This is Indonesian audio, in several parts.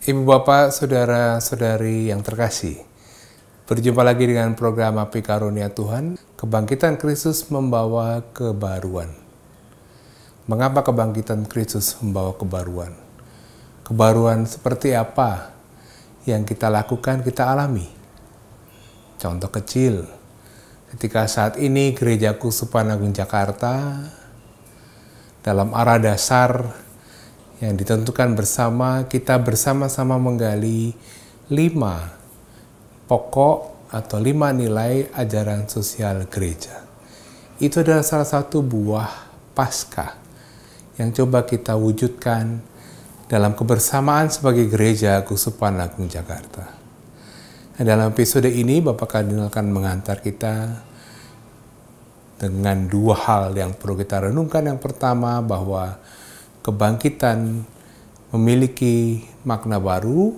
Ibu Bapak, Saudara-saudari yang terkasih, berjumpa lagi dengan program Api Karunia Tuhan. Kebangkitan Kristus membawa kebaruan. Mengapa kebangkitan Kristus membawa kebaruan? Kebaruan seperti apa yang kita lakukan, kita alami? Contoh kecil, ketika saat ini Gerejaku Supan Agung Jakarta dalam arah dasar yang ditentukan bersama, kita bersama-sama menggali 5 pokok atau 5 nilai ajaran sosial gereja. Itu adalah salah satu buah Paskah yang coba kita wujudkan dalam kebersamaan sebagai Gereja Kusupan Agung Jakarta. Nah, dalam episode ini Bapak Kardinal akan mengantar kita dengan 2 hal yang perlu kita renungkan. Yang pertama, bahwa kebangkitan memiliki makna baru,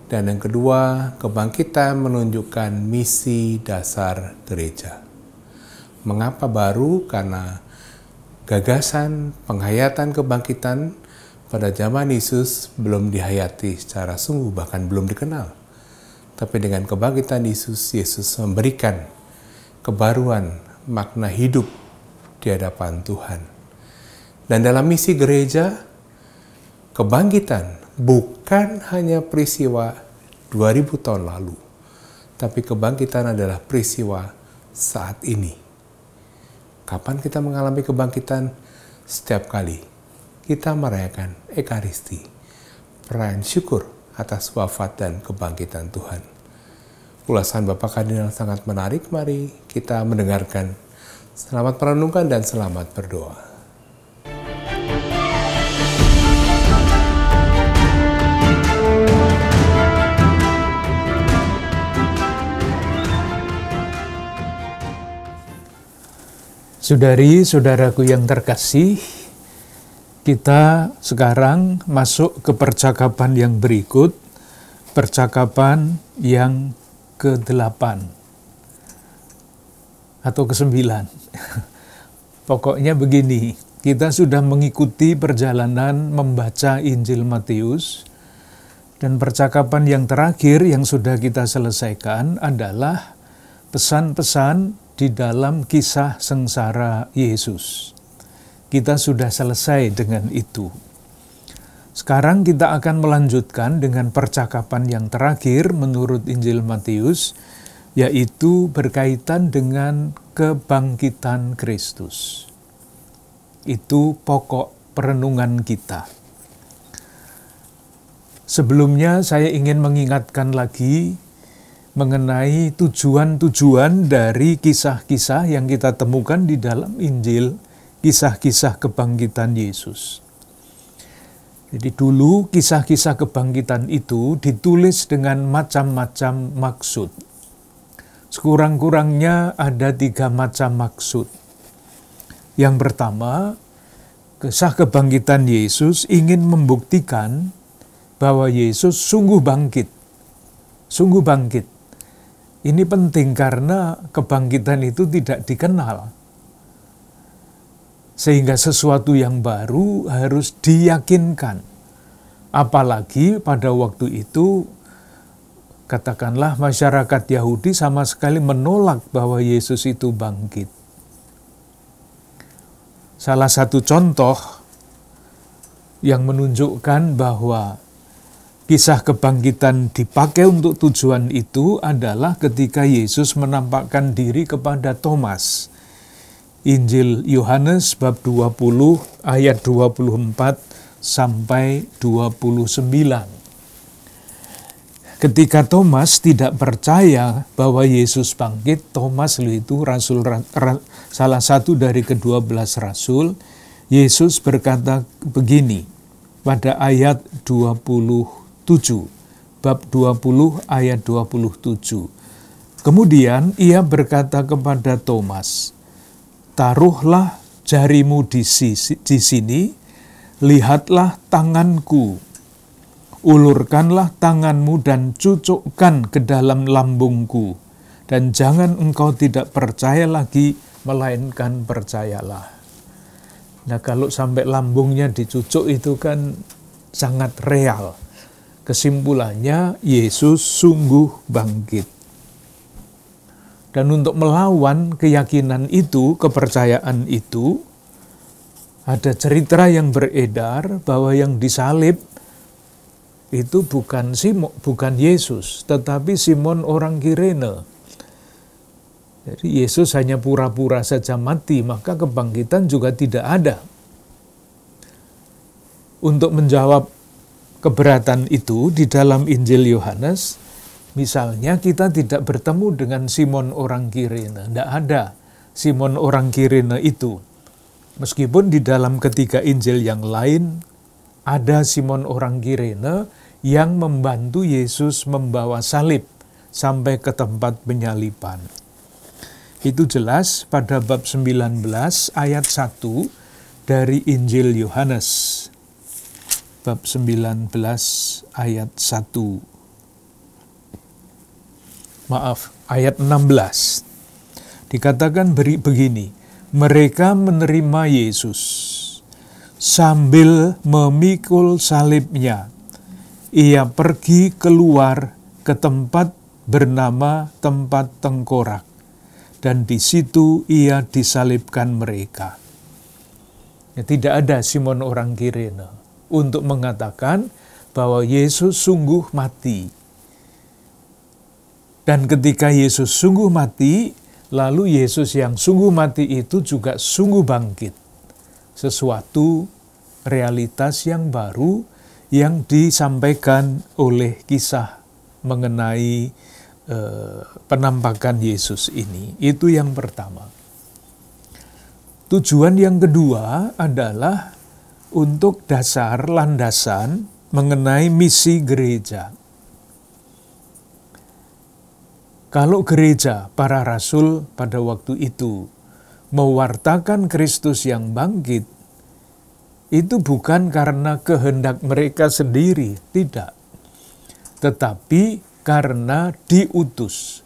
dan yang kedua, kebangkitan menunjukkan misi dasar gereja. Mengapa baru? Karena gagasan penghayatan kebangkitan pada zaman Yesus belum dihayati secara sungguh, bahkan belum dikenal. Tapi dengan kebangkitan Yesus memberikan kebaruan makna hidup di hadapan Tuhan. Dan dalam misi gereja, kebangkitan bukan hanya peristiwa 2000 tahun lalu, tapi kebangkitan adalah peristiwa saat ini. Kapan kita mengalami kebangkitan? Setiap kali kita merayakan Ekaristi, perayaan syukur atas wafat dan kebangkitan Tuhan. Ulasan Bapak Kardinal sangat menarik, mari kita mendengarkan. Selamat merenungkan dan selamat berdoa. Saudari-saudaraku yang terkasih, kita sekarang masuk ke percakapan yang berikut, percakapan yang ke-8 atau ke-9. Pokoknya begini, kita sudah mengikuti perjalanan membaca Injil Matius, dan percakapan yang terakhir yang sudah kita selesaikan adalah pesan-pesan di dalam kisah sengsara Yesus. Kita sudah selesai dengan itu. Sekarang kita akan melanjutkan dengan percakapan yang terakhir menurut Injil Matius, yaitu berkaitan dengan kebangkitan Kristus. Itu pokok perenungan kita. Sebelumnya saya ingin mengingatkan lagi mengenai tujuan-tujuan dari kisah-kisah yang kita temukan di dalam Injil, kisah-kisah kebangkitan Yesus. Jadi dulu kisah-kisah kebangkitan itu ditulis dengan macam-macam maksud. Sekurang-kurangnya ada 3 macam maksud. Yang pertama, kisah kebangkitan Yesus ingin membuktikan bahwa Yesus sungguh bangkit. Sungguh bangkit. Ini penting karena kebangkitan itu tidak dikenal. Sehingga sesuatu yang baru harus diyakinkan. Apalagi pada waktu itu, katakanlah masyarakat Yahudi sama sekali menolak bahwa Yesus itu bangkit. Salah satu contoh yang menunjukkan bahwa kisah kebangkitan dipakai untuk tujuan itu adalah ketika Yesus menampakkan diri kepada Thomas. Injil Yohanes bab 20 ayat 24 sampai 29. Ketika Thomas tidak percaya bahwa Yesus bangkit, Thomas itu salah satu dari ke-12 rasul, Yesus berkata begini pada ayat 27, bab 20 ayat 27. Kemudian ia berkata kepada Thomas, "Taruhlah jarimu di sini, lihatlah tanganku. Ulurkanlah tanganmu dan cucukkan ke dalam lambungku. Dan jangan engkau tidak percaya lagi, melainkan percayalah." Nah, kalau sampai lambungnya dicucuk itu kan sangat real. Kesimpulannya, Yesus sungguh bangkit. Dan untuk melawan keyakinan itu, kepercayaan itu, ada cerita yang beredar bahwa yang disalib itu bukan Yesus, tetapi Simon orang Kirene. Jadi Yesus hanya pura-pura saja mati, maka kebangkitan juga tidak ada. Untuk menjawab keberatan itu di dalam Injil Yohanes, misalnya kita tidak bertemu dengan Simon orang Kirene, tidak ada Simon orang Kirene itu. Meskipun di dalam ketiga Injil yang lain ada Simon orang Kirene yang membantu Yesus membawa salib sampai ke tempat penyaliban. Itu jelas pada bab 19 ayat 1 dari Injil Yohanes. Bab 19 ayat 1. Ayat 16. Dikatakan begini, mereka menerima Yesus sambil memikul salibnya. Ia pergi keluar ke tempat bernama tempat tengkorak, dan di situ ia disalibkan mereka. Ya, tidak ada Simon orang Kirene untuk mengatakan bahwa Yesus sungguh mati. Dan ketika Yesus sungguh mati, lalu Yesus yang sungguh mati itu juga sungguh bangkit. Sesuatu realitas yang baru yang disampaikan oleh kisah mengenai penampakan Yesus ini. Itu yang pertama. Tujuan yang kedua adalah untuk dasar landasan mengenai misi gereja. Kalau gereja, para rasul pada waktu itu mewartakan Kristus yang bangkit, itu bukan karena kehendak mereka sendiri, tidak. Tetapi karena diutus.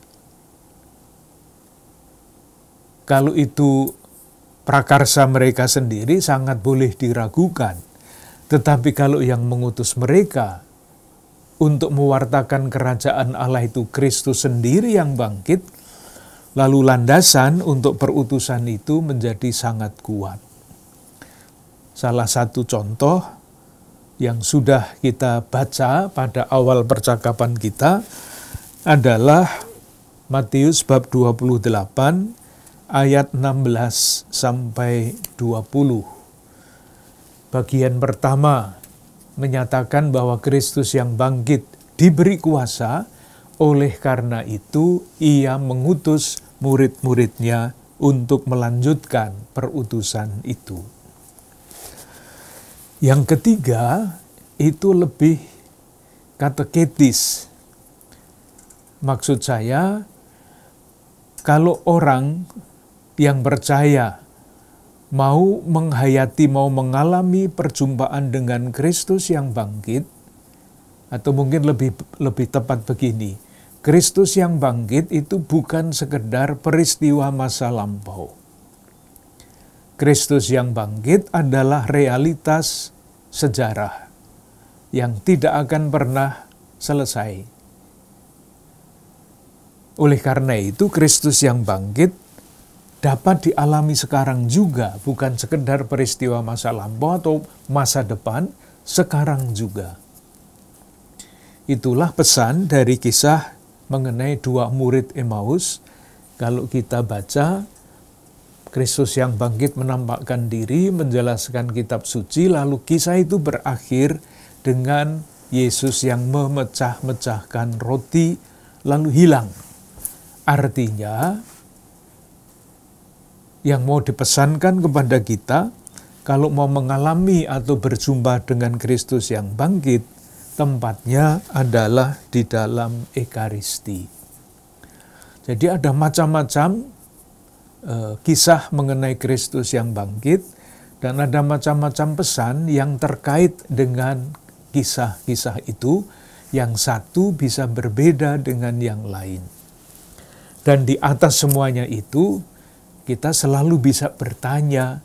Kalau itu prakarsa mereka sendiri sangat boleh diragukan. Tetapi kalau yang mengutus mereka untuk mewartakan kerajaan Allah itu Kristus sendiri yang bangkit, lalu landasan untuk perutusan itu menjadi sangat kuat. Salah satu contoh yang sudah kita baca pada awal percakapan kita adalah Matius bab 28 ayat 16 sampai 20. Bagian pertama menyatakan bahwa Kristus yang bangkit diberi kuasa, oleh karena itu ia mengutus murid-muridnya untuk melanjutkan perutusan itu. Yang ketiga itu lebih kateketis. Maksud saya, kalau orang yang percaya mau menghayati, mau mengalami perjumpaan dengan Kristus yang bangkit, atau mungkin lebih tepat begini, Kristus yang bangkit itu bukan sekedar peristiwa masa lampau. Kristus yang bangkit adalah realitas sejarah yang tidak akan pernah selesai. Oleh karena itu, Kristus yang bangkit dapat dialami sekarang juga, bukan sekedar peristiwa masa lampau atau masa depan, sekarang juga. Itulah pesan dari kisah mengenai dua murid Emmaus. Kalau kita baca, Kristus yang bangkit menampakkan diri, menjelaskan kitab suci, lalu kisah itu berakhir dengan Yesus yang memecah-mecahkan roti, lalu hilang. Artinya, yang mau dipesankan kepada kita, kalau mau mengalami atau berjumpa dengan Kristus yang bangkit, tempatnya adalah di dalam Ekaristi. Jadi ada macam-macam kisah mengenai Kristus yang bangkit, dan ada macam-macam pesan yang terkait dengan kisah-kisah itu, yang satu bisa berbeda dengan yang lain. Dan di atas semuanya itu, kita selalu bisa bertanya,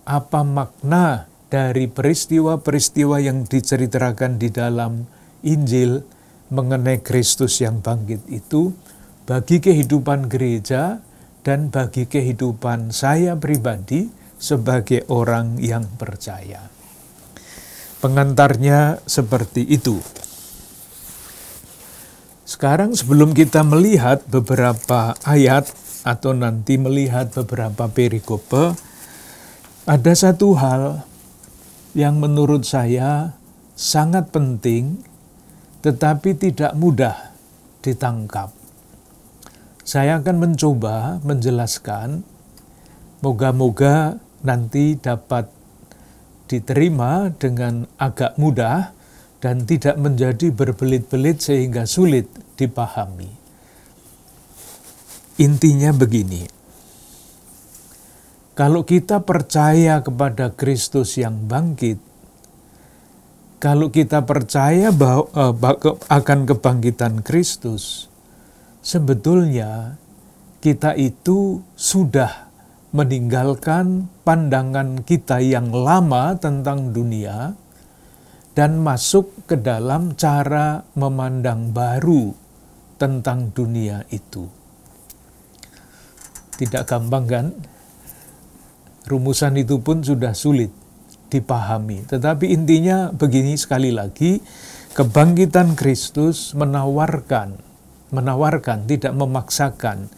apa makna dari peristiwa-peristiwa yang diceritakan di dalam Injil mengenai Kristus yang bangkit itu bagi kehidupan gereja dan bagi kehidupan saya pribadi sebagai orang yang percaya. Pengantarnya seperti itu. Sekarang sebelum kita melihat beberapa ayat atau nanti melihat beberapa perikope, ada satu hal yang menurut saya sangat penting tetapi tidak mudah ditangkap. Saya akan mencoba menjelaskan, moga-moga nanti dapat diterima dengan agak mudah dan tidak menjadi berbelit-belit sehingga sulit dipahami. Intinya begini, kalau kita percaya kepada Kristus yang bangkit, kalau kita percaya akan kebangkitan Kristus, sebetulnya kita itu sudah meninggalkan pandangan kita yang lama tentang dunia dan masuk ke dalam cara memandang baru tentang dunia itu. Tidak gampang kan? Rumusan itu pun sudah sulit dipahami. Tetapi intinya begini, sekali lagi, kebangkitan Kristus menawarkan, tidak memaksakan,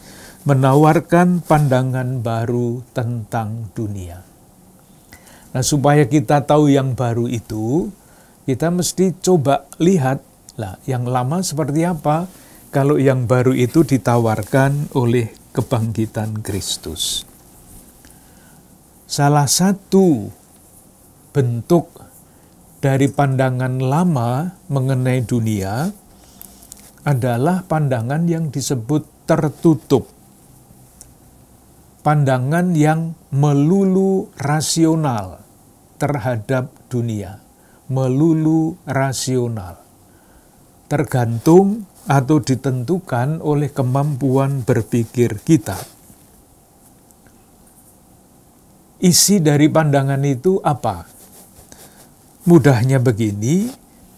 menawarkan pandangan baru tentang dunia. Nah, supaya kita tahu yang baru itu, kita mesti coba lihat, lah, yang lama seperti apa kalau yang baru itu ditawarkan oleh kebangkitan Kristus. Salah satu bentuk dari pandangan lama mengenai dunia adalah pandangan yang disebut tertutup. Pandangan yang melulu rasional terhadap dunia. Melulu rasional. Tergantung atau ditentukan oleh kemampuan berpikir kita. Isi dari pandangan itu apa? Mudahnya begini,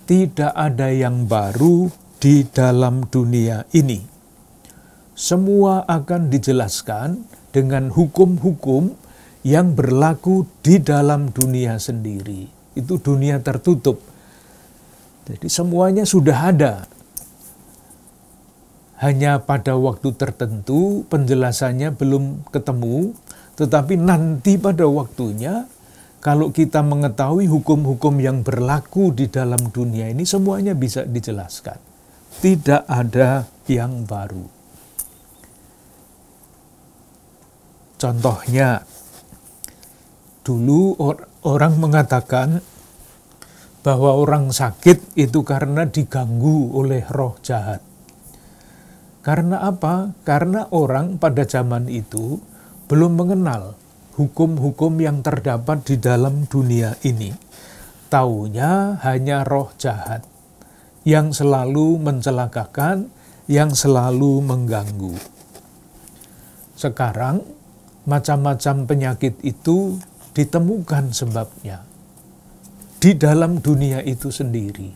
tidak ada yang baru di dalam dunia ini. Semua akan dijelaskan dengan hukum-hukum yang berlaku di dalam dunia sendiri. Itu dunia tertutup. Jadi semuanya sudah ada. Hanya pada waktu tertentu penjelasannya belum ketemu, tetapi nanti pada waktunya, kalau kita mengetahui hukum-hukum yang berlaku di dalam dunia ini, semuanya bisa dijelaskan. Tidak ada yang baru. Contohnya, dulu orang mengatakan bahwa orang sakit itu karena diganggu oleh roh jahat. Karena apa? Karena orang pada zaman itu belum mengenal hukum-hukum yang terdapat di dalam dunia ini. Taunya hanya roh jahat yang selalu mencelakakan, yang selalu mengganggu. Sekarang macam-macam penyakit itu ditemukan sebabnya di dalam dunia itu sendiri.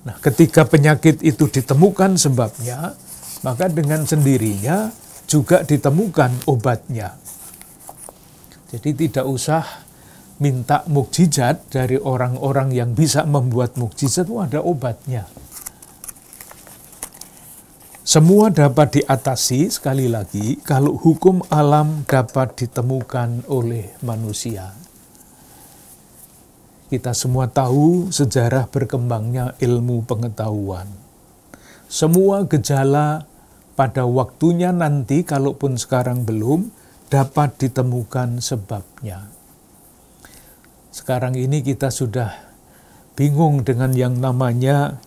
Nah, ketika penyakit itu ditemukan sebabnya, maka dengan sendirinya juga ditemukan obatnya. Jadi tidak usah minta mukjizat dari orang-orang yang bisa membuat mukjizat, ada obatnya. Semua dapat diatasi, sekali lagi, kalau hukum alam dapat ditemukan oleh manusia. Kita semua tahu sejarah berkembangnya ilmu pengetahuan. Semua gejala pada waktunya nanti, kalaupun sekarang belum, dapat ditemukan sebabnya. Sekarang ini kita sudah bingung dengan yang namanya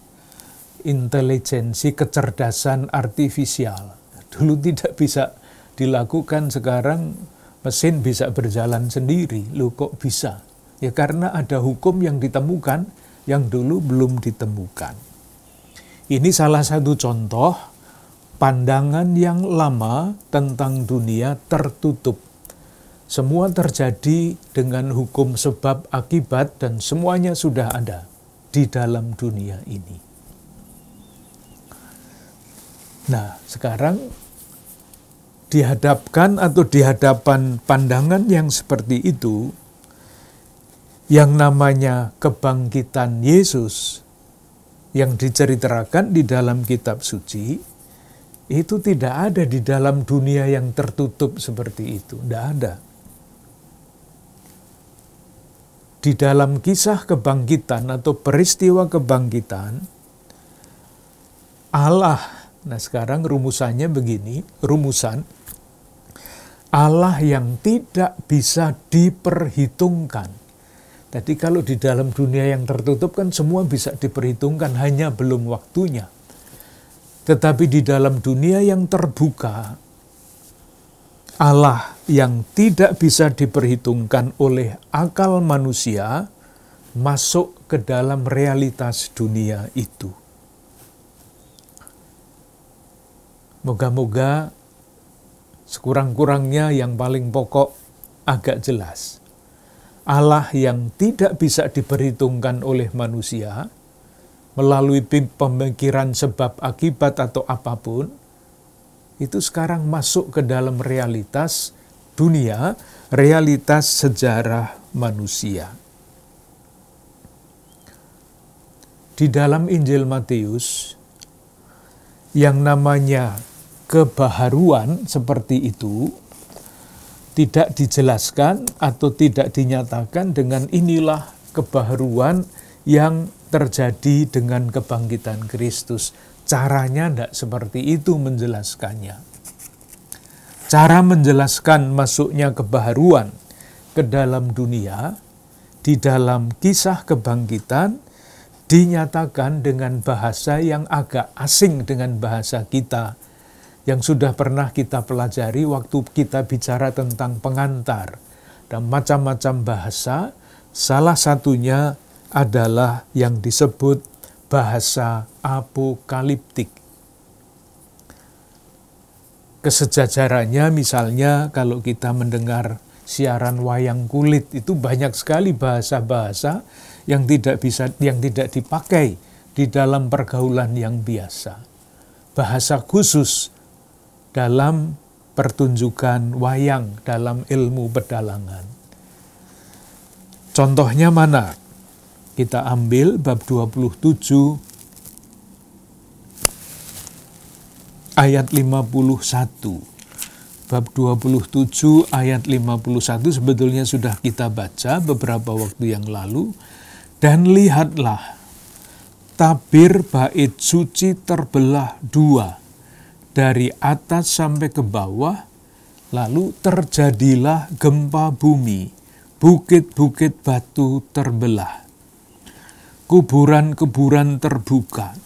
intelijensi kecerdasan artifisial. Dulu tidak bisa dilakukan, sekarang mesin bisa berjalan sendiri. Loh, kok bisa? Ya karena ada hukum yang ditemukan yang dulu belum ditemukan. Ini salah satu contoh pandangan yang lama tentang dunia tertutup. Semua terjadi dengan hukum sebab akibat dan semuanya sudah ada di dalam dunia ini. Nah, sekarang dihadapkan atau di hadapan pandangan yang seperti itu, yang namanya kebangkitan Yesus yang diceritakan di dalam kitab suci, itu tidak ada di dalam dunia yang tertutup seperti itu. Tidak ada. Di dalam kisah kebangkitan atau peristiwa kebangkitan, Allah, nah sekarang rumusannya begini, rumusan, Allah yang tidak bisa diperhitungkan. Jadi kalau di dalam dunia yang tertutup kan semua bisa diperhitungkan, hanya belum waktunya. Tetapi di dalam dunia yang terbuka, Allah yang tidak bisa diperhitungkan oleh akal manusia masuk ke dalam realitas dunia itu. Moga-moga sekurang-kurangnya yang paling pokok agak jelas. Allah yang tidak bisa diperhitungkan oleh manusia melalui pemikiran sebab akibat atau apapun, itu sekarang masuk ke dalam realitas dunia, realitas sejarah manusia. Di dalam Injil Matius, yang namanya kebaharuan seperti itu, tidak dijelaskan atau tidak dinyatakan dengan inilah kebaharuan yang terjadi dengan kebangkitan Kristus. Caranya tidak seperti itu menjelaskannya. Cara menjelaskan masuknya kebaharuan ke dalam dunia, di dalam kisah kebangkitan, dinyatakan dengan bahasa yang agak asing dengan bahasa kita, yang sudah pernah kita pelajari waktu kita bicara tentang pengantar. Dan macam-macam bahasa, salah satunya adalah yang disebut bahasa apokaliptik. Kesejajarannya misalnya kalau kita mendengar siaran wayang kulit, itu banyak sekali bahasa-bahasa yang tidak dipakai di dalam pergaulan yang biasa. Bahasa khusus dalam pertunjukan wayang, dalam ilmu pedalangan. Contohnya mana? Kita ambil bab 27 ayat 51. Bab 27 ayat 51 sebetulnya sudah kita baca beberapa waktu yang lalu. Dan lihatlah, tabir bait suci terbelah dua, dari atas sampai ke bawah, lalu terjadilah gempa bumi, bukit-bukit batu terbelah, kuburan-kuburan terbuka.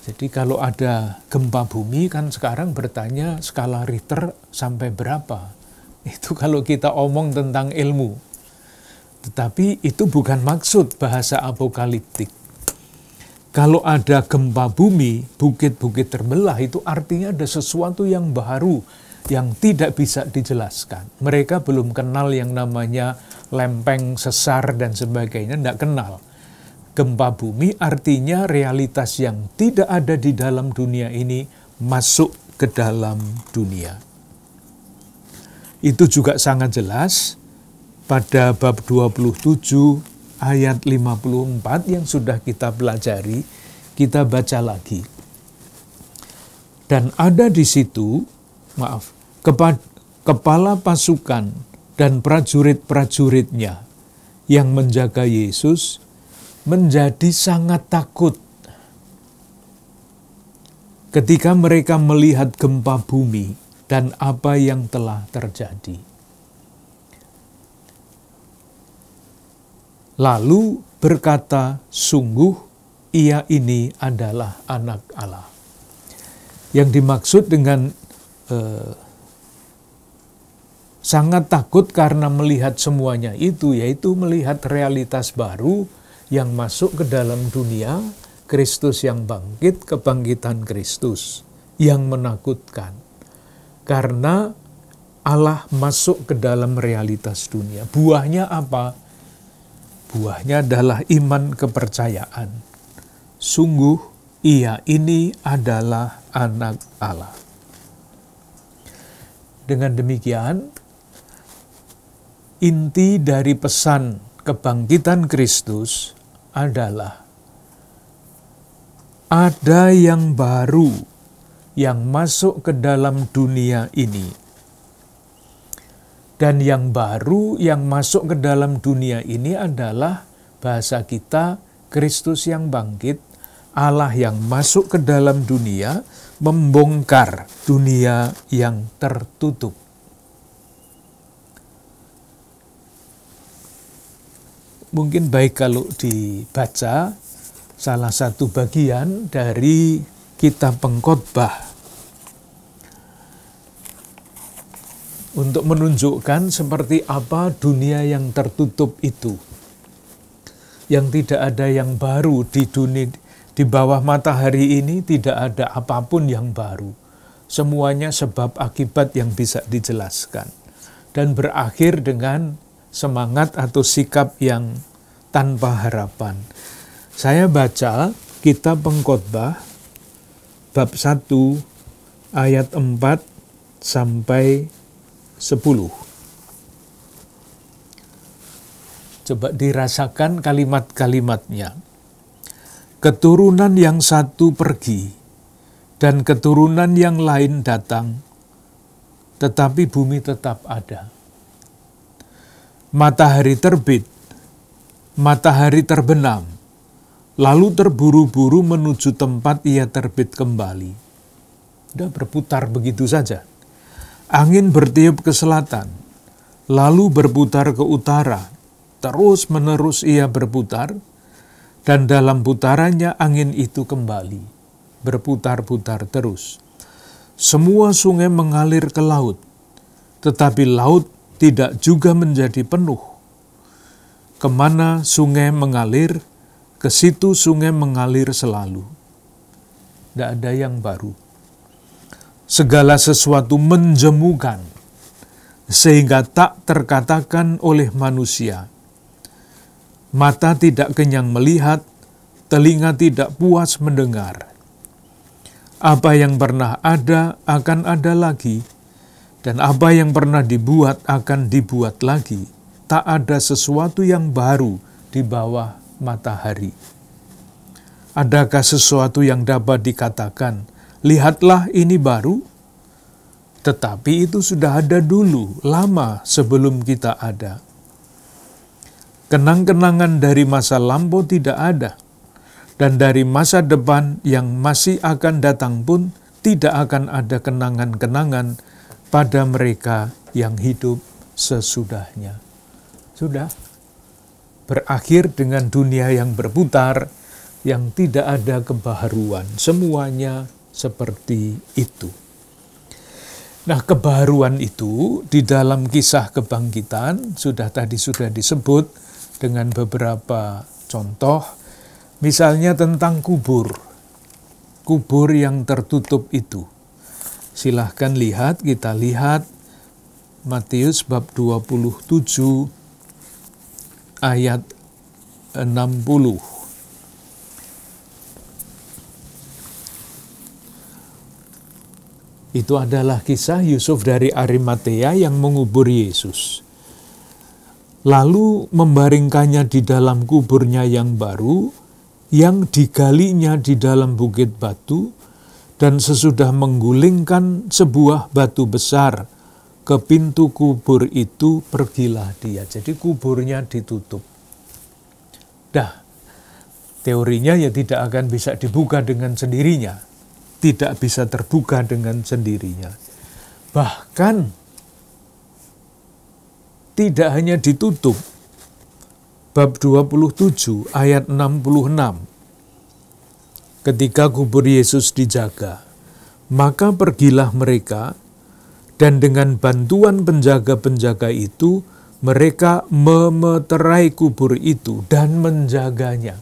Jadi kalau ada gempa bumi kan sekarang bertanya skala Richter sampai berapa. Itu kalau kita omong tentang ilmu. Tetapi itu bukan maksud bahasa apokaliptik. Kalau ada gempa bumi, bukit-bukit terbelah, itu artinya ada sesuatu yang baru yang tidak bisa dijelaskan. Mereka belum kenal yang namanya lempeng, sesar, dan sebagainya, tidak kenal. Gempa bumi artinya realitas yang tidak ada di dalam dunia ini masuk ke dalam dunia. Itu juga sangat jelas pada bab 27 ayat 54 yang sudah kita pelajari, kita baca lagi. Dan ada di situ, kepala pasukan dan prajurit-prajuritnya yang menjaga Yesus menjadi sangat takut ketika mereka melihat gempa bumi dan apa yang telah terjadi. Lalu berkata, sungguh ia ini adalah anak Allah. Yang dimaksud dengan sangat takut karena melihat semuanya itu, yaitu melihat realitas baru yang masuk ke dalam dunia, Kristus yang bangkit, kebangkitan Kristus yang menakutkan. Karena Allah masuk ke dalam realitas dunia. Buahnya apa? Buahnya adalah iman kepercayaan. Sungguh ia ini adalah anak Allah. Dengan demikian, inti dari pesan kebangkitan Kristus adalah ada yang baru yang masuk ke dalam dunia ini. Dan yang baru yang masuk ke dalam dunia ini adalah bahasa kita Kristus yang bangkit, Allah yang masuk ke dalam dunia, membongkar dunia yang tertutup. Mungkin baik kalau dibaca salah satu bagian dari kitab Pengkhotbah untuk menunjukkan seperti apa dunia yang tertutup itu, yang tidak ada yang baru di dunia. Di bawah matahari ini tidak ada apapun yang baru, semuanya sebab akibat yang bisa dijelaskan, dan berakhir dengan semangat atau sikap yang tanpa harapan. Saya baca kitab Pengkhotbah bab 1 ayat 4 sampai 10. Coba dirasakan kalimat-kalimatnya. Keturunan yang satu pergi, dan keturunan yang lain datang, tetapi bumi tetap ada. Matahari terbit, matahari terbenam, lalu terburu-buru menuju tempat ia terbit kembali. Sudah berputar begitu saja. Angin bertiup ke selatan, lalu berputar ke utara, terus-menerus ia berputar, dan dalam putarannya angin itu kembali, berputar-putar terus. Semua sungai mengalir ke laut, tetapi laut tidak juga menjadi penuh. Kemana sungai mengalir, ke situ sungai mengalir selalu. Tidak ada yang baru. Segala sesuatu menjemukan, sehingga tak terkatakan oleh manusia. Mata tidak kenyang melihat, telinga tidak puas mendengar. Apa yang pernah ada akan ada lagi, dan apa yang pernah dibuat akan dibuat lagi. Tak ada sesuatu yang baru di bawah matahari. Adakah sesuatu yang dapat dikatakan, lihatlah ini baru? Tetapi itu sudah ada dulu, lama sebelum kita ada. Kenang-kenangan dari masa lampau tidak ada, dan dari masa depan yang masih akan datang pun tidak akan ada kenangan-kenangan pada mereka yang hidup sesudahnya. Sudah berakhir dengan dunia yang berputar, yang tidak ada kebaharuan. Semuanya seperti itu. Nah, kebaharuan itu di dalam kisah kebangkitan sudah disebut dengan beberapa contoh, misalnya tentang kubur yang tertutup itu. Silahkan lihat, kita lihat Matius bab 27 ayat 60. Itu adalah kisah Yusuf dari Arimatea yang mengubur Yesus. Lalu membaringkannya di dalam kuburnya yang baru, yang digalinya di dalam bukit batu, dan sesudah menggulingkan sebuah batu besar ke pintu kubur itu, pergilah dia. Jadi kuburnya ditutup. Dah, teorinya ya tidak akan bisa dibuka dengan sendirinya. Tidak bisa terbuka dengan sendirinya. Bahkan tidak hanya ditutup. Bab 27 ayat 66. Ketika kubur Yesus dijaga, maka pergilah mereka, dan dengan bantuan penjaga-penjaga itu, mereka memeterai kubur itu dan menjaganya.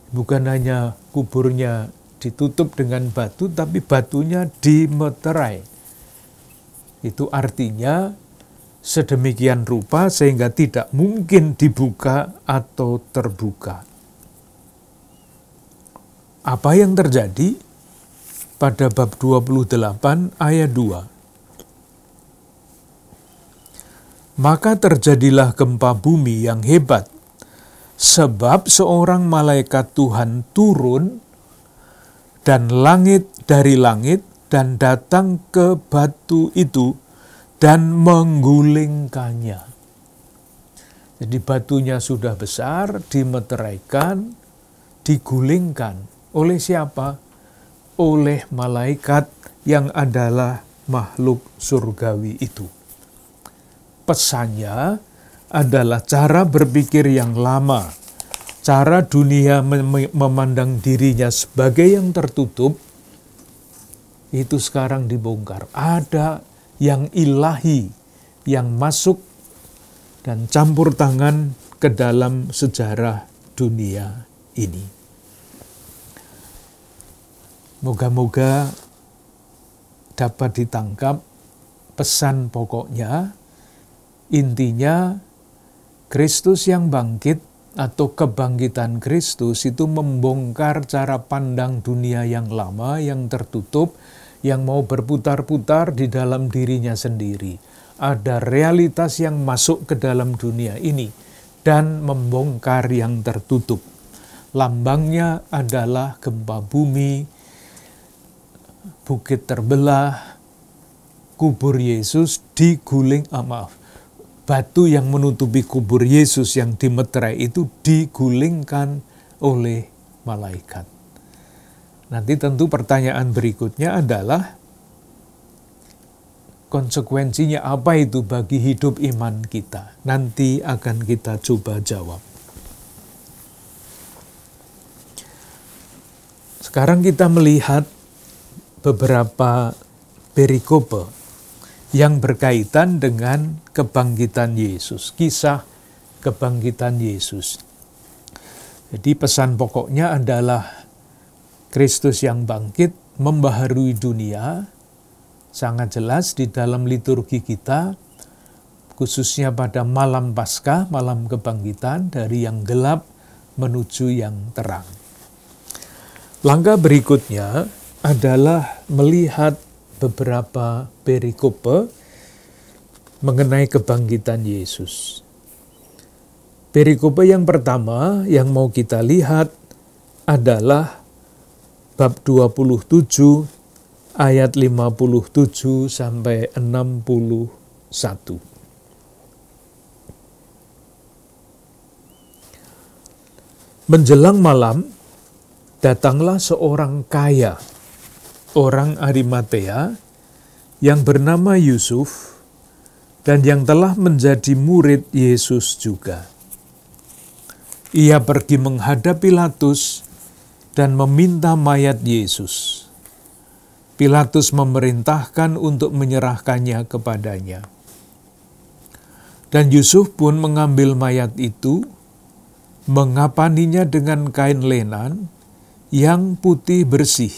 Bukan hanya kuburnya ditutup dengan batu, tapi batunya dimeterai. Itu artinya sedemikian rupa sehingga tidak mungkin dibuka atau terbuka. Apa yang terjadi pada bab 28 ayat 2? Maka terjadilah gempa bumi yang hebat, sebab seorang malaikat Tuhan turun dan dari langit dan datang ke batu itu dan menggulingkannya. Jadi batunya sudah besar, dimeteraikan, digulingkan. Oleh siapa? Oleh malaikat yang adalah makhluk surgawi itu. Pesannya adalah cara berpikir yang lama, cara dunia memandang dirinya sebagai yang tertutup, itu sekarang dibongkar. Ada yang ilahi yang masuk dan campur tangan ke dalam sejarah dunia ini. Moga-moga dapat ditangkap pesan pokoknya. Intinya, Kristus yang bangkit atau kebangkitan Kristus itu membongkar cara pandang dunia yang lama, yang tertutup, yang mau berputar-putar di dalam dirinya sendiri. Ada realitas yang masuk ke dalam dunia ini dan membongkar yang tertutup. Lambangnya adalah gempa bumi, bukit terbelah, kubur Yesus diguling, batu yang menutupi kubur Yesus yang dimeterai itu digulingkan oleh malaikat. Nanti tentu pertanyaan berikutnya adalah, konsekuensinya apa itu bagi hidup iman kita? Nanti akan kita coba jawab. Sekarang kita melihat beberapa perikope yang berkaitan dengan kebangkitan Yesus, kisah kebangkitan Yesus. Jadi pesan pokoknya adalah Kristus yang bangkit membaharui dunia, sangat jelas di dalam liturgi kita, khususnya pada malam Paskah, malam kebangkitan, dari yang gelap menuju yang terang. Langkah berikutnya adalah melihat beberapa perikope mengenai kebangkitan Yesus. Perikope yang pertama yang mau kita lihat adalah bab 27 ayat 57 sampai 61. Menjelang malam, datanglah seorang kaya, orang Arimatea, yang bernama Yusuf, dan yang telah menjadi murid Yesus juga. Ia pergi menghadap Pilatus dan meminta mayat Yesus. Pilatus memerintahkan untuk menyerahkannya kepadanya. Dan Yusuf pun mengambil mayat itu, mengapaninya dengan kain lenan yang putih bersih,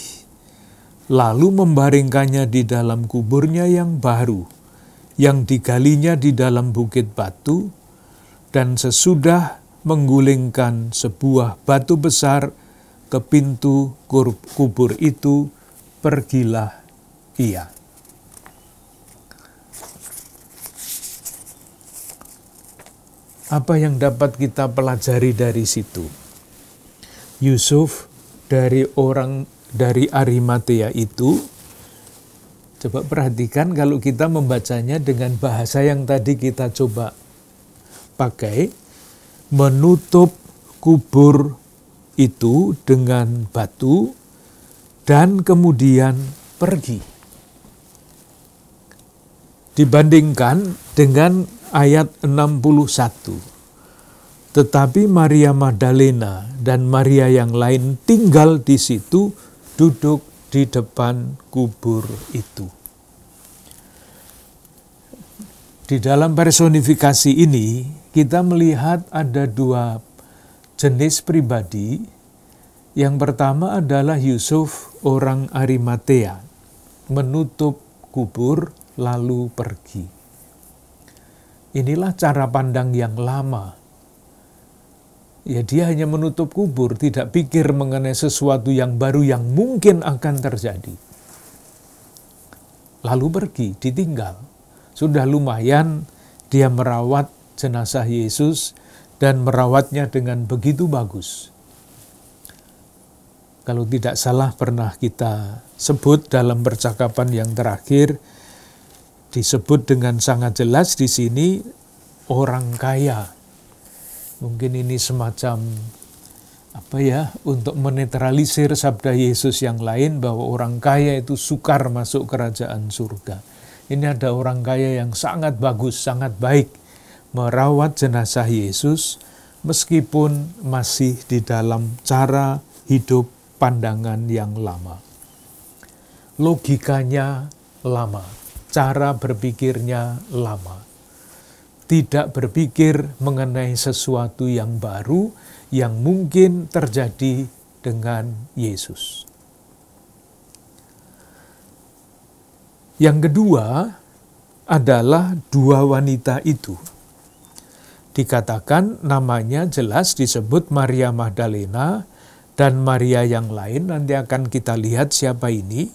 lalu membaringkannya di dalam kuburnya yang baru, yang digalinya di dalam bukit batu, dan sesudah menggulingkan sebuah batu besar ke pintu kubur itu, pergilah ia. Apa yang dapat kita pelajari dari situ? Yusuf dari Arimatea itu, coba perhatikan kalau kita membacanya dengan bahasa yang tadi kita coba pakai, menutup kubur itu dengan batu dan kemudian pergi. Dibandingkan dengan ayat 61. Tetapi Maria Magdalena dan Maria yang lain tinggal di situ, duduk di depan kubur itu. Di dalam personifikasi ini, kita melihat ada dua jenis pribadi. Yang pertama adalah Yusuf, orang Arimatea, menutup kubur lalu pergi. Inilah cara pandang yang lama. Ya, dia hanya menutup kubur, tidak pikir mengenai sesuatu yang baru yang mungkin akan terjadi. Lalu pergi, ditinggal. Sudah lumayan dia merawat jenazah Yesus dan merawatnya dengan begitu bagus. Kalau tidak salah pernah kita sebut dalam percakapan yang terakhir, disebut dengan sangat jelas di sini orang kaya. Mungkin ini semacam untuk menetralisir sabda Yesus yang lain bahwa orang kaya itu sukar masuk kerajaan surga. Ini ada orang kaya yang sangat bagus, sangat baik merawat jenazah Yesus meskipun masih di dalam cara hidup pandangan yang lama. Logikanya lama, cara berpikirnya lama. Tidak berpikir mengenai sesuatu yang baru yang mungkin terjadi dengan Yesus. Yang kedua adalah dua wanita itu. Dikatakan namanya jelas disebut Maria Magdalena dan Maria yang lain, nanti akan kita lihat siapa ini.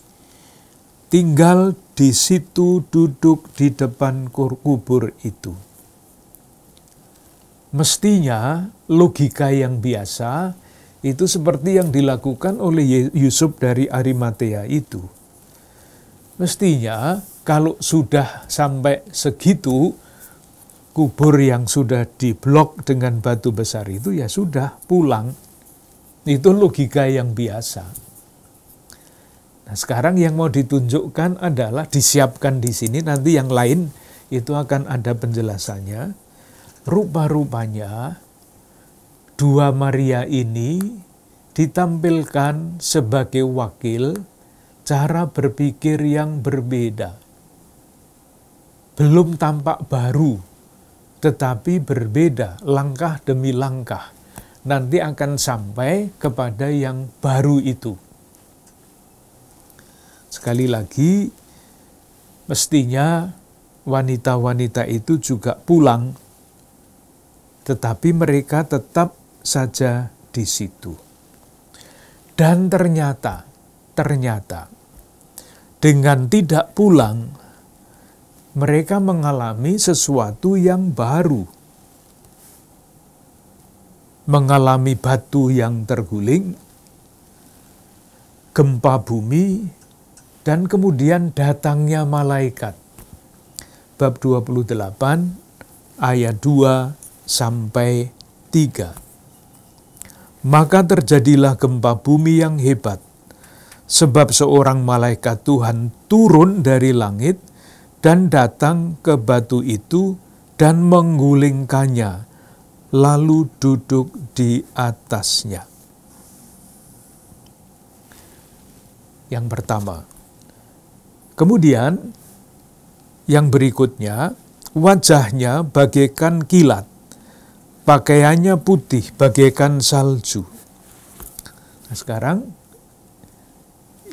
Tinggal di situ, duduk di depan kubur itu. Mestinya logika yang biasa itu seperti yang dilakukan oleh Yusuf dari Arimatea itu. Mestinya kalau sudah sampai segitu, kubur yang sudah diblok dengan batu besar itu ya sudah pulang. Itu logika yang biasa. Nah, sekarang yang mau ditunjukkan adalah disiapkan di sini, nanti yang lain itu akan ada penjelasannya. Rupa-rupanya dua Maria ini ditampilkan sebagai wakil cara berpikir yang berbeda. Belum tampak baru, tetapi berbeda langkah demi langkah. Nanti akan sampai kepada yang baru itu. Sekali lagi, mestinya wanita-wanita itu juga pulang, tetapi mereka tetap saja di situ. Dan ternyata, dengan tidak pulang, mereka mengalami sesuatu yang baru. Mengalami batu yang terguling, gempa bumi, dan kemudian datangnya malaikat. Bab 28 ayat 2 sampai 3. Maka terjadilah gempa bumi yang hebat, sebab seorang malaikat Tuhan turun dari langit dan datang ke batu itu dan menggulingkannya, lalu duduk di atasnya. Yang pertama. Kemudian yang berikutnya, wajahnya bagaikan kilat, pakaiannya putih bagaikan salju. Nah, sekarang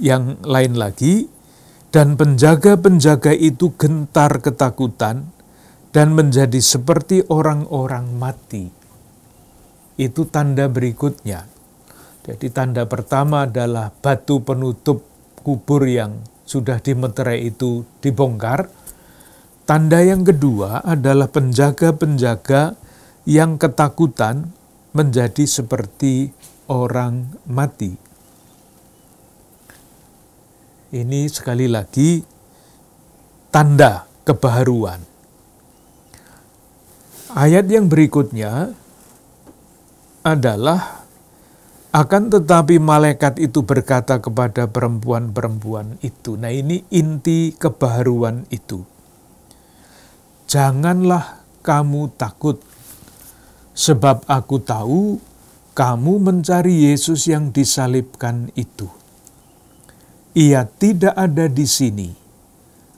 yang lain lagi, dan penjaga-penjaga itu gentar ketakutan dan menjadi seperti orang-orang mati. Itu tanda berikutnya. Jadi tanda pertama adalah batu penutup kubur yang sudah dimeterai itu dibongkar. Tanda yang kedua adalah penjaga-penjaga yang ketakutan menjadi seperti orang mati. Ini sekali lagi tanda kebaharuan. Ayat yang berikutnya adalah akan tetapi malaikat itu berkata kepada perempuan-perempuan itu. Nah, ini inti kebaharuan itu. Janganlah kamu takut, sebab aku tahu kamu mencari Yesus yang disalibkan itu. Ia tidak ada di sini,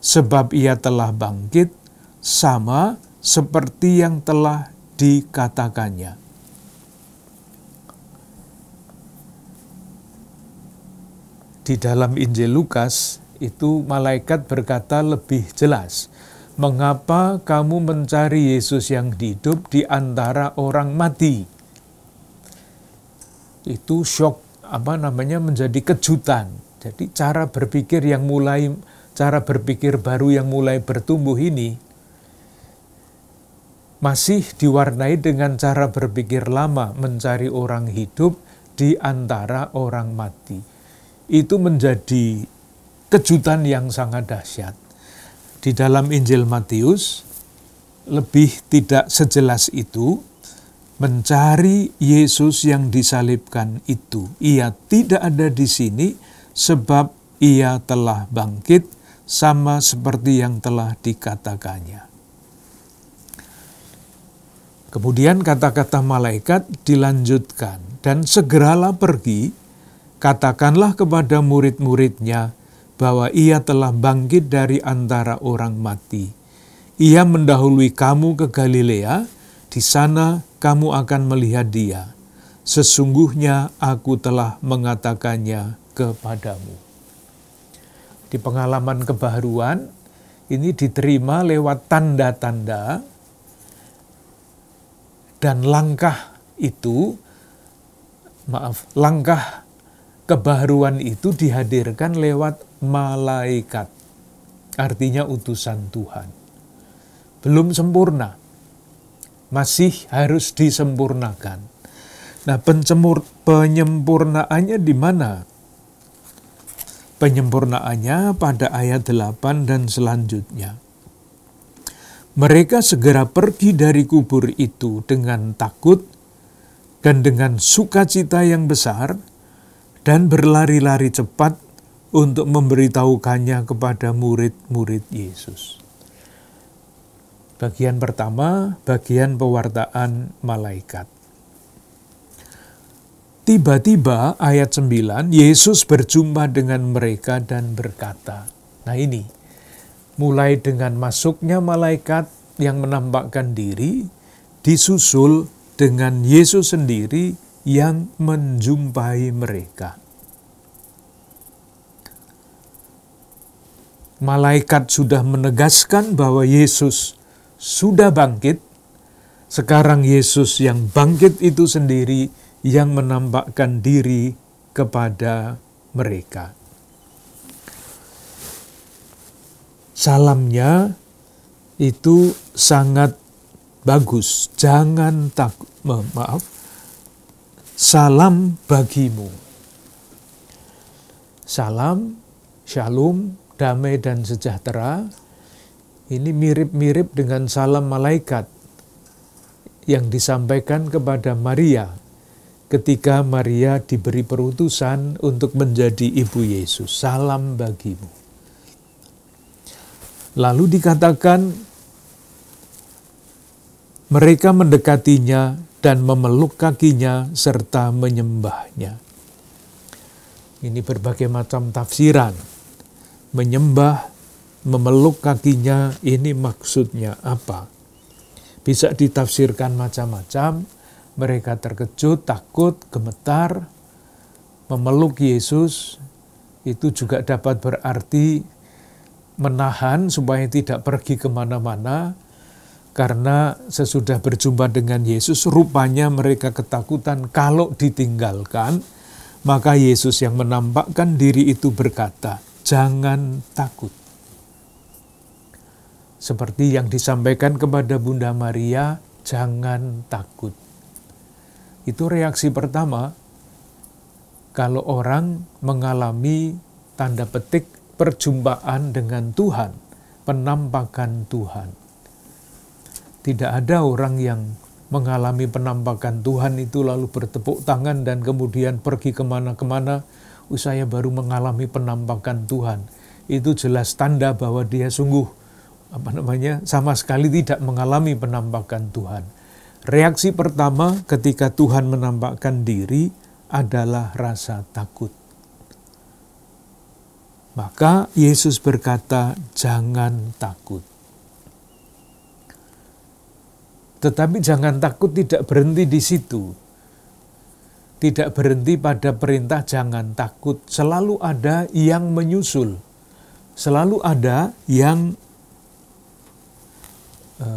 sebab ia telah bangkit sama seperti yang telah dikatakannya. Di dalam Injil Lukas itu malaikat berkata lebih jelas, "Mengapa kamu mencari Yesus yang hidup di antara orang mati?" Itu shock, menjadi kejutan. Jadi cara berpikir baru yang mulai bertumbuh ini masih diwarnai dengan cara berpikir lama, mencari orang hidup di antara orang mati. Itu menjadi kejutan yang sangat dahsyat. Di dalam Injil Matius lebih tidak sejelas itu, mencari Yesus yang disalibkan itu. Ia tidak ada di sini sebab ia telah bangkit sama seperti yang telah dikatakannya. Kemudian kata-kata malaikat dilanjutkan, "Dan segeralah pergi, katakanlah kepada murid-muridnya bahwa ia telah bangkit dari antara orang mati. Ia mendahului kamu ke Galilea, di sana kamu akan melihat dia. Sesungguhnya aku telah mengatakannya kepadamu." Di pengalaman kebaharuan, ini diterima lewat tanda-tanda, dan langkah kebaharuan itu dihadirkan lewat malaikat. Artinya utusan Tuhan. Belum sempurna, masih harus disempurnakan. Nah, penyempurnaannya di mana? Penyempurnaannya pada ayat 8 dan selanjutnya. "Mereka segera pergi dari kubur itu dengan takut dan dengan sukacita yang besar, dan berlari-lari cepat untuk memberitahukannya kepada murid-murid Yesus." Bagian pertama, bagian pewartaan malaikat. Tiba-tiba ayat 9, Yesus berjumpa dengan mereka dan berkata. Nah ini, mulai dengan masuknya malaikat yang menampakkan diri, disusul dengan Yesus sendiri yang menjumpai mereka. Malaikat sudah menegaskan bahwa Yesus sudah bangkit. Sekarang Yesus yang bangkit itu sendiri yang menampakkan diri kepada mereka. Salamnya itu sangat bagus. Jangan takut, salam bagimu. Salam, shalom, damai dan sejahtera. Ini mirip-mirip dengan salam malaikat yang disampaikan kepada Maria ketika Maria diberi perutusan untuk menjadi ibu Yesus. Salam bagimu. Lalu dikatakan mereka mendekatinya dan memeluk kakinya serta menyembahnya. Ini berbagai macam tafsiran. Menyembah, memeluk kakinya, ini maksudnya apa? Bisa ditafsirkan macam-macam. Mereka terkejut, takut, gemetar. Memeluk Yesus itu juga dapat berarti menahan supaya tidak pergi kemana-mana. Karena sesudah berjumpa dengan Yesus, rupanya mereka ketakutan kalau ditinggalkan. Maka Yesus yang menampakkan diri itu berkata, "Jangan takut." Seperti yang disampaikan kepada Bunda Maria, jangan takut. Itu reaksi pertama kalau orang mengalami tanda petik perjumpaan dengan Tuhan, penampakan Tuhan. Tidak ada orang yang mengalami penampakan Tuhan itu lalu bertepuk tangan dan kemudian pergi kemana-kemana, saya baru mengalami penampakan Tuhan. Itu jelas tanda bahwa dia sungguh sama sekali tidak mengalami penampakan Tuhan. Reaksi pertama ketika Tuhan menampakkan diri adalah rasa takut. Maka Yesus berkata, "Jangan takut." Tetapi jangan takut tidak berhenti di situ. Tidak berhenti pada perintah jangan takut. Selalu ada yang menyusul. selalu ada yang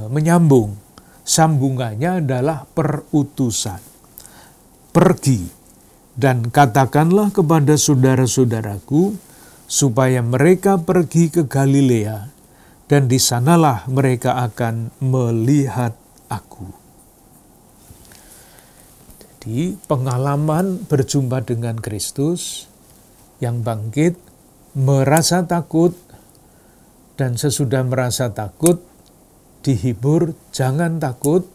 menyambung. Sambungannya adalah perutusan. Pergi dan katakanlah kepada saudara-saudaraku supaya mereka pergi ke Galilea, dan di sanalah mereka akan melihat aku. Jadi pengalaman berjumpa dengan Kristus yang bangkit, merasa takut, dan sesudah merasa takut, dihibur, jangan takut,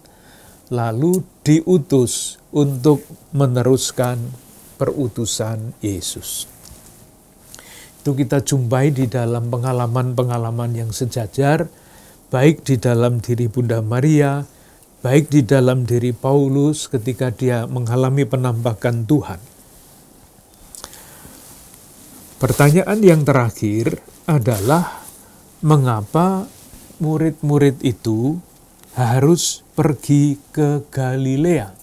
lalu diutus untuk meneruskan perutusan Yesus. Itu kita jumpai di dalam pengalaman-pengalaman yang sejajar, baik di dalam diri Bunda Maria, baik di dalam diri Paulus ketika dia mengalami penampakan Tuhan. Pertanyaan yang terakhir adalah mengapa murid-murid itu harus pergi ke Galilea?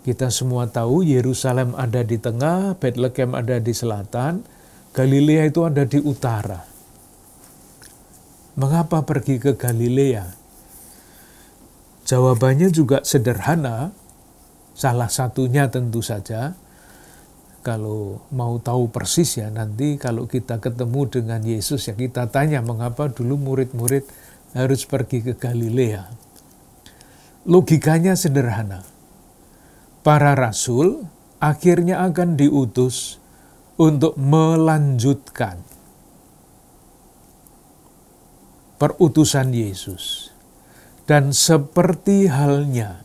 Kita semua tahu Yerusalem ada di tengah, Bethlehem ada di selatan, Galilea itu ada di utara. Mengapa pergi ke Galilea? Jawabannya juga sederhana, salah satunya tentu saja, kalau mau tahu persis ya nanti kalau kita ketemu dengan Yesus ya kita tanya mengapa dulu murid-murid harus pergi ke Galilea. Logikanya sederhana. Para rasul akhirnya akan diutus untuk melanjutkan perutusan Yesus. Dan seperti halnya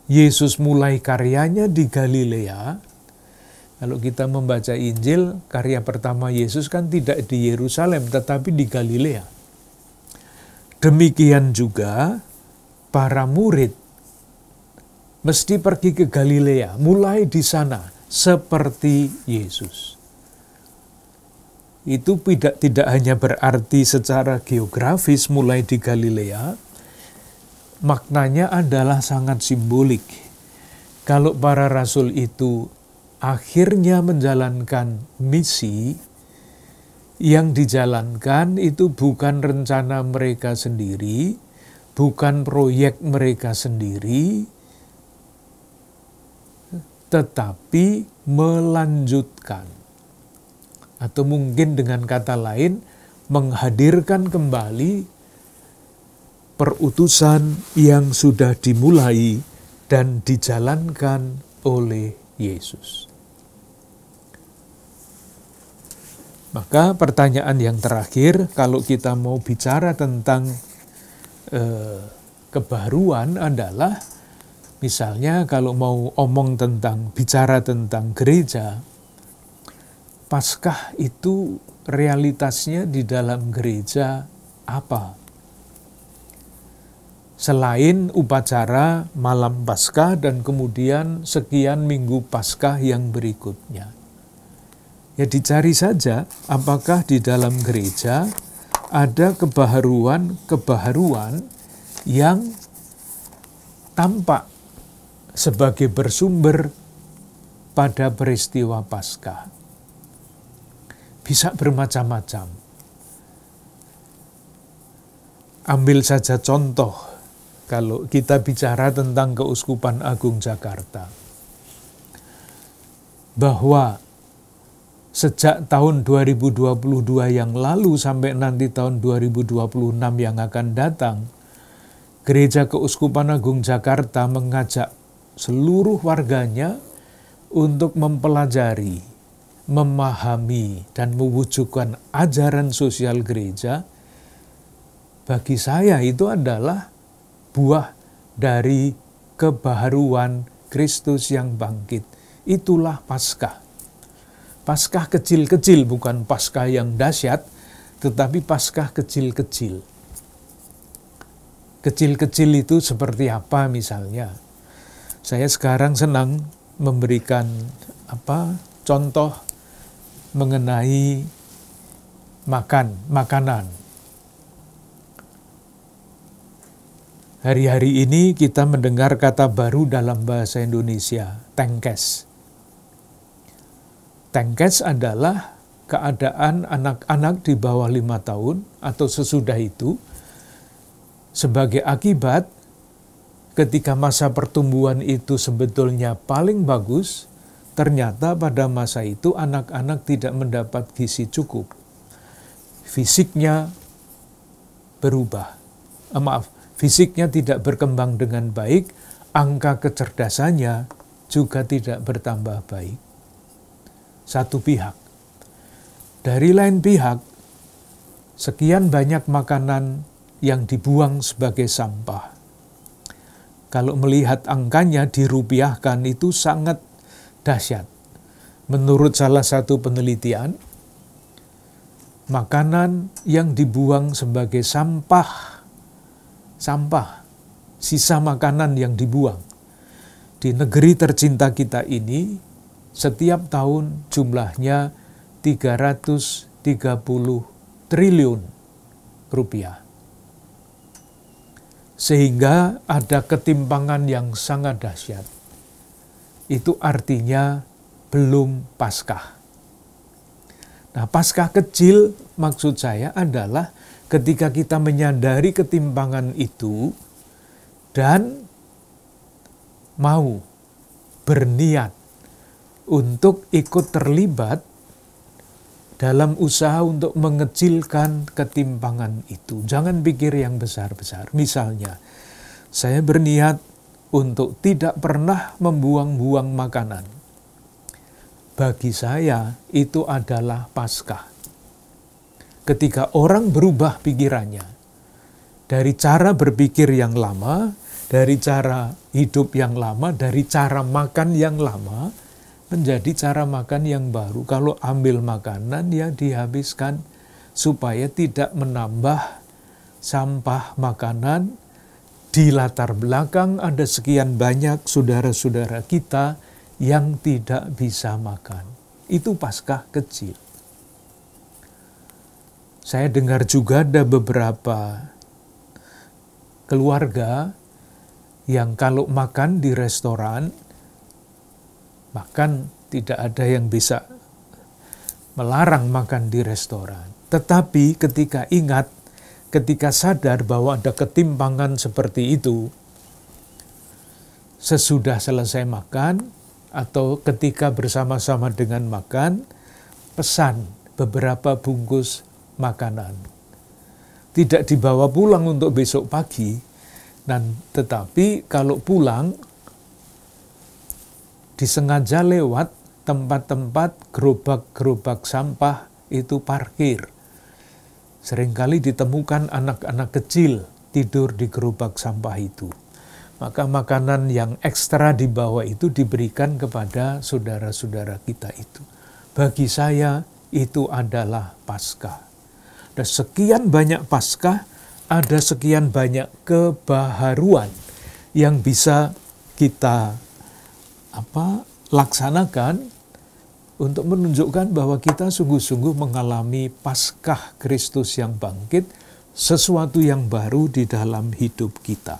Yesus mulai karyanya di Galilea, kalau kita membaca Injil, karya pertama Yesus kan tidak di Yerusalem tetapi di Galilea. Demikian juga para murid mesti pergi ke Galilea, mulai di sana, seperti Yesus. Itu tidak hanya berarti secara geografis mulai di Galilea, maknanya adalah sangat simbolik. Kalau para rasul itu akhirnya menjalankan misi, yang dijalankan itu bukan rencana mereka sendiri, bukan proyek mereka sendiri, tetapi melanjutkan. Atau mungkin dengan kata lain, menghadirkan kembali perutusan yang sudah dimulai dan dijalankan oleh Yesus. Maka pertanyaan yang terakhir, kalau kita mau bicara tentang kebaruan adalah, misalnya kalau mau bicara tentang gereja, Paskah itu realitasnya di dalam gereja apa? Selain upacara malam Paskah dan kemudian sekian minggu Paskah yang berikutnya. Ya dicari saja apakah di dalam gereja ada kebaharuan yang tampak sebagai bersumber pada peristiwa Paskah. Bisa bermacam-macam. Ambil saja contoh, kalau kita bicara tentang Keuskupan Agung Jakarta, bahwa sejak tahun 2022 yang lalu sampai nanti tahun 2026 yang akan datang, Gereja Keuskupan Agung Jakarta mengajak seluruh warganya untuk mempelajari, memahami, dan mewujudkan ajaran sosial gereja. Bagi saya itu adalah buah dari kebaharuan Kristus yang bangkit. Itulah Paskah. Paskah kecil-kecil, bukan Paskah yang dahsyat, tetapi Paskah kecil-kecil. Kecil-kecil itu seperti apa misalnya? Saya sekarang senang memberikan contoh mengenai makanan. Hari-hari ini kita mendengar kata baru dalam bahasa Indonesia, tengkes. Tengkes adalah keadaan anak-anak di bawah 5 tahun atau sesudah itu, sebagai akibat ketika masa pertumbuhan itu sebetulnya paling bagus, ternyata pada masa itu anak-anak tidak mendapat gizi cukup. Fisiknya berubah. Fisiknya tidak berkembang dengan baik, angka kecerdasannya juga tidak bertambah baik. Satu pihak. Dari lain pihak, sekian banyak makanan yang dibuang sebagai sampah. Kalau melihat angkanya dirupiahkan itu sangat dahsyat. Menurut salah satu penelitian, makanan yang dibuang sebagai sampah, sisa makanan yang dibuang di negeri tercinta kita ini, setiap tahun jumlahnya 330 triliun rupiah. Sehingga ada ketimpangan yang sangat dahsyat. Itu artinya belum Paskah. Nah, Paskah kecil maksud saya adalah ketika kita menyadari ketimpangan itu dan mau berniat untuk ikut terlibat dalam usaha untuk mengecilkan ketimpangan itu. Jangan pikir yang besar-besar. Misalnya, saya berniat untuk tidak pernah membuang-buang makanan. Bagi saya, itu adalah Paskah. Ketika orang berubah pikirannya, dari cara berpikir yang lama, dari cara hidup yang lama, dari cara makan yang lama, menjadi cara makan yang baru. Kalau ambil makanan ya dihabiskan supaya tidak menambah sampah makanan. Di latar belakang ada sekian banyak saudara-saudara kita yang tidak bisa makan. Itu Paskah kecil. Saya dengar juga ada beberapa keluarga yang kalau makan di restoran, bahkan tidak ada yang bisa melarang makan di restoran. Tetapi ketika sadar bahwa ada ketimpangan seperti itu, sesudah selesai makan atau ketika bersama-sama dengan makan, pesan beberapa bungkus makanan. Tidak dibawa pulang untuk besok pagi, tetapi kalau pulang, disengaja lewat tempat-tempat gerobak-gerobak sampah itu parkir. Seringkali ditemukan anak-anak kecil tidur di gerobak sampah itu. Maka makanan yang ekstra di bawah itu diberikan kepada saudara-saudara kita itu. Bagi saya itu adalah Paskah. Ada sekian banyak Paskah, ada sekian banyak kebaharuan yang bisa kita laksanakan untuk menunjukkan bahwa kita sungguh-sungguh mengalami Paskah Kristus yang bangkit, sesuatu yang baru di dalam hidup kita.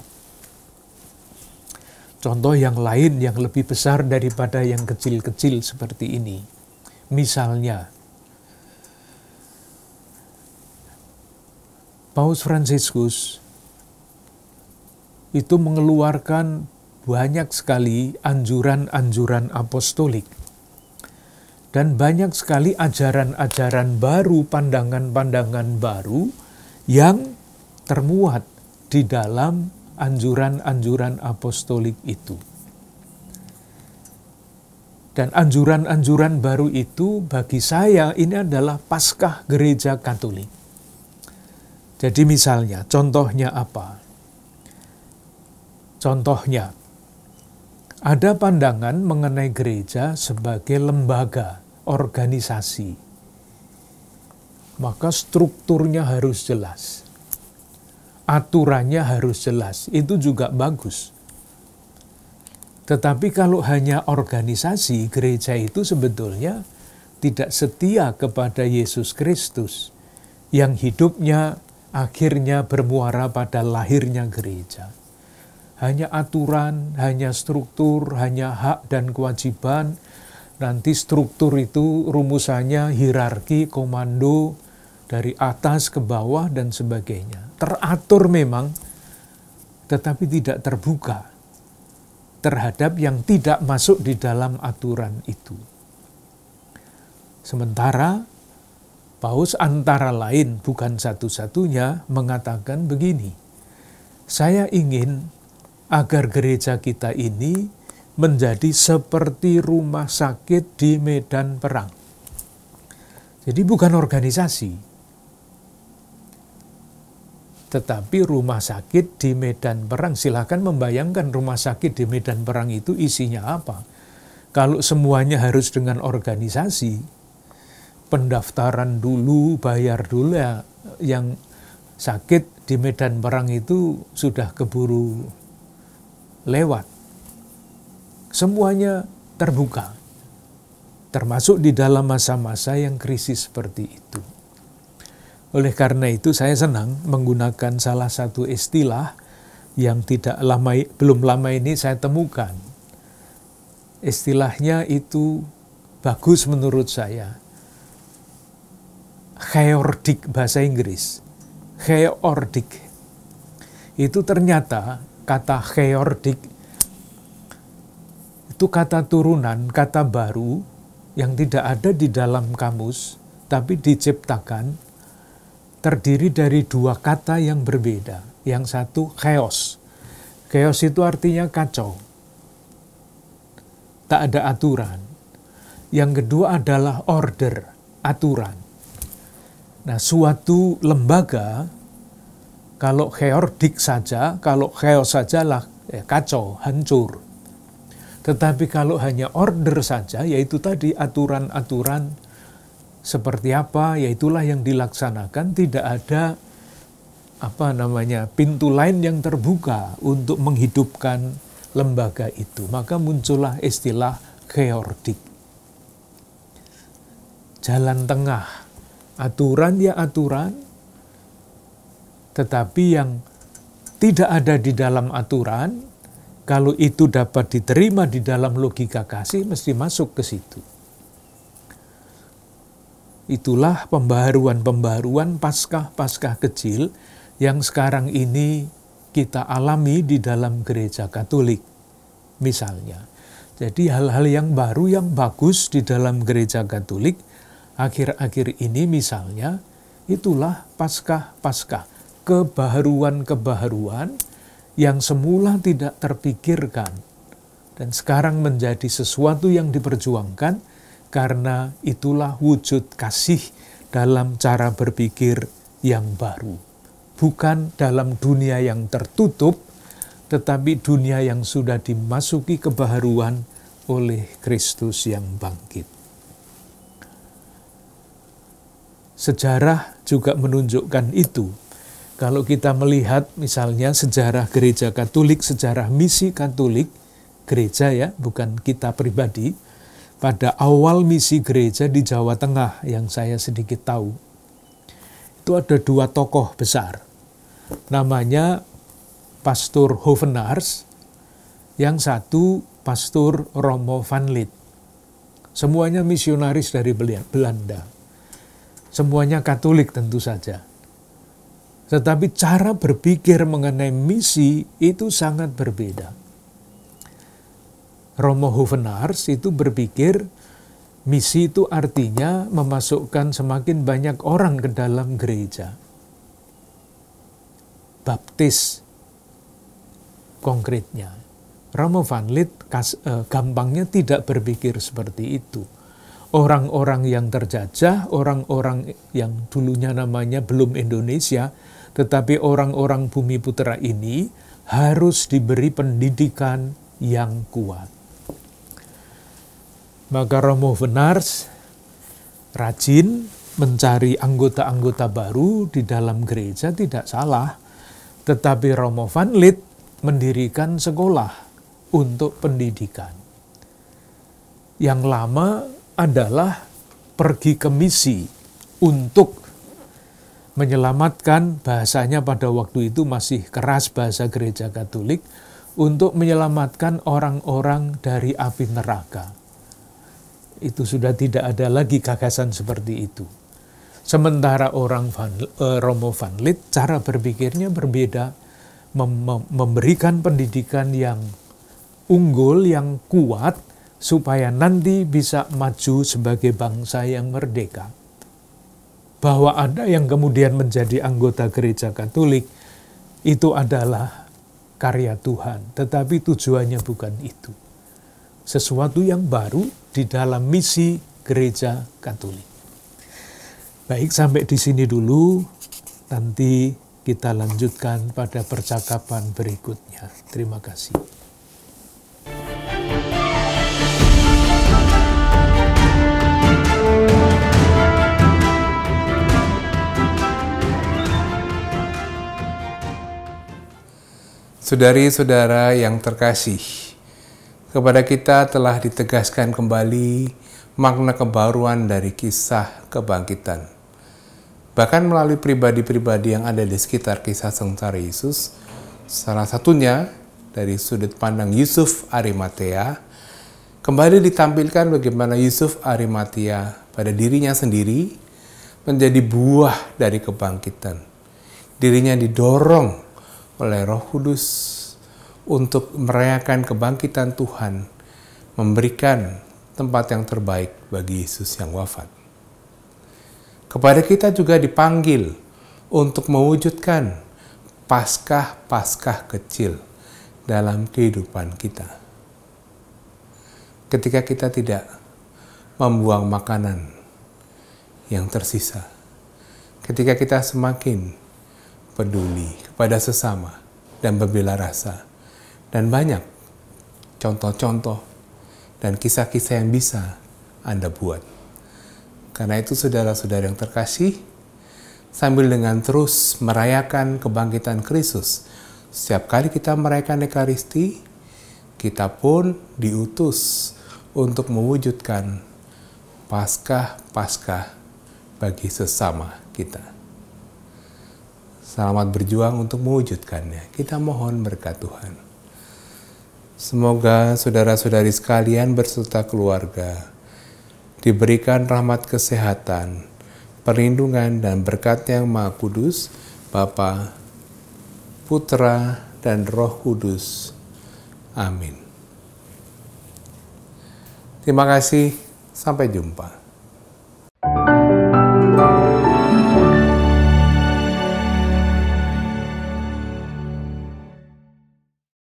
Contoh yang lain yang lebih besar daripada yang kecil-kecil seperti ini. Misalnya, Paus Fransiskus itu mengeluarkan banyak sekali anjuran-anjuran apostolik. Dan banyak sekali ajaran-ajaran baru, pandangan-pandangan baru yang termuat di dalam anjuran-anjuran apostolik itu. Dan anjuran-anjuran baru itu bagi saya ini adalah Paskah Gereja Katolik. Jadi misalnya, contohnya apa? Contohnya, ada pandangan mengenai gereja sebagai lembaga, organisasi. Maka strukturnya harus jelas. Aturannya harus jelas. Itu juga bagus. Tetapi kalau hanya organisasi, gereja itu sebetulnya tidak setia kepada Yesus Kristus, yang hidupnya akhirnya bermuara pada lahirnya gereja. Hanya aturan, hanya struktur, hanya hak dan kewajiban, nanti struktur itu rumusannya hierarki, komando, dari atas ke bawah dan sebagainya. Teratur memang, tetapi tidak terbuka terhadap yang tidak masuk di dalam aturan itu. Sementara Paus antara lain, bukan satu-satunya, mengatakan begini, saya ingin agar gereja kita ini menjadi seperti rumah sakit di medan perang. Jadi bukan organisasi, tetapi rumah sakit di medan perang. Silahkan membayangkan rumah sakit di medan perang itu isinya apa. Kalau semuanya harus dengan organisasi, pendaftaran dulu, bayar dulu, ya, yang sakit di medan perang itu sudah keburu lewat. Semuanya terbuka, termasuk di dalam masa-masa yang krisis seperti itu. Oleh karena itu saya senang menggunakan salah satu istilah yang belum lama ini saya temukan. Istilahnya itu bagus menurut saya. Chaotic, bahasa Inggris. Chaotic. Itu ternyata kata chaotic itu kata turunan, kata baru yang tidak ada di dalam kamus, tapi diciptakan, terdiri dari dua kata yang berbeda. Yang satu chaos. Chaos itu artinya kacau. Tak ada aturan. Yang kedua adalah order, aturan. Nah, suatu lembaga, kalau chaotic saja, kalau chaos sajalah kacau, hancur. Tetapi kalau hanya order saja, yaitu tadi aturan-aturan seperti apa, yaitulah yang dilaksanakan, tidak ada pintu lain yang terbuka untuk menghidupkan lembaga itu. Maka muncullah istilah chaotic. Jalan tengah, aturan ya aturan, tetapi yang tidak ada di dalam aturan, kalau itu dapat diterima di dalam logika kasih, mesti masuk ke situ. Itulah pembaharuan-pembaharuan Paskah-Paskah kecil yang sekarang ini kita alami di dalam gereja Katolik, misalnya. Jadi hal-hal yang baru, yang bagus di dalam gereja Katolik, akhir-akhir ini misalnya, itulah Paskah-Paskah, kebaharuan-kebaharuan yang semula tidak terpikirkan dan sekarang menjadi sesuatu yang diperjuangkan karena itulah wujud kasih dalam cara berpikir yang baru. Bukan dalam dunia yang tertutup, tetapi dunia yang sudah dimasuki kebaharuan oleh Kristus yang bangkit. Sejarah juga menunjukkan itu. Kalau kita melihat misalnya sejarah gereja Katolik, sejarah misi Katolik, gereja ya, bukan kita pribadi, pada awal misi gereja di Jawa Tengah yang saya sedikit tahu, itu ada dua tokoh besar. Namanya Pastor Hovenaars, yang satu Pastor Romo van Lith. Semuanya misionaris dari Belanda. Semuanya Katolik tentu saja. Tetapi cara berpikir mengenai misi itu sangat berbeda. Romo Hovenaars itu berpikir misi itu artinya memasukkan semakin banyak orang ke dalam gereja. Baptis konkretnya. Romo van Lith gampangnya tidak berpikir seperti itu. Orang-orang yang terjajah, orang-orang yang dulunya namanya belum Indonesia, tetapi orang-orang Bumi Putra ini harus diberi pendidikan yang kuat. Maka Romo Hovenaars rajin mencari anggota-anggota baru di dalam gereja, tidak salah. Tetapi Romo van Lith mendirikan sekolah untuk pendidikan. Yang lama adalah pergi ke misi untuk menyelamatkan, bahasanya pada waktu itu masih keras bahasa gereja Katolik, untuk menyelamatkan orang-orang dari api neraka. Itu sudah tidak ada lagi gagasan seperti itu. Sementara orang Romo Van Lith, cara berpikirnya berbeda, memberikan pendidikan yang unggul, yang kuat, supaya nanti bisa maju sebagai bangsa yang merdeka. Bahwa ada yang kemudian menjadi anggota gereja Katolik, itu adalah karya Tuhan, tetapi tujuannya bukan itu. Sesuatu yang baru di dalam misi gereja Katolik. Baik, sampai di sini dulu. Nanti kita lanjutkan pada percakapan berikutnya. Terima kasih. Saudari-saudara yang terkasih, kepada kita telah ditegaskan kembali makna kebaruan dari kisah kebangkitan. Bahkan melalui pribadi-pribadi yang ada di sekitar kisah sengsara Yesus, salah satunya dari sudut pandang Yusuf Arimatea, kembali ditampilkan bagaimana Yusuf Arimatea pada dirinya sendiri menjadi buah dari kebangkitan. Dirinya didorong oleh Roh Kudus untuk merayakan kebangkitan Tuhan, memberikan tempat yang terbaik bagi Yesus yang wafat. Kepada kita juga dipanggil untuk mewujudkan Paskah-Paskah kecil dalam kehidupan kita. Ketika kita tidak membuang makanan yang tersisa, ketika kita semakin peduli kepada sesama dan berbela rasa, dan banyak contoh-contoh dan kisah-kisah yang bisa Anda buat. Karena itu saudara-saudara yang terkasih, sambil dengan terus merayakan kebangkitan Kristus, setiap kali kita merayakan Ekaristi, kita pun diutus untuk mewujudkan Paskah-Paskah bagi sesama kita. Selamat berjuang untuk mewujudkannya. Kita mohon berkat Tuhan. Semoga saudara-saudari sekalian berserta keluarga diberikan rahmat kesehatan, perlindungan dan berkat yang Maha Kudus, Bapa, Putra, dan Roh Kudus. Amin. Terima kasih. Sampai jumpa.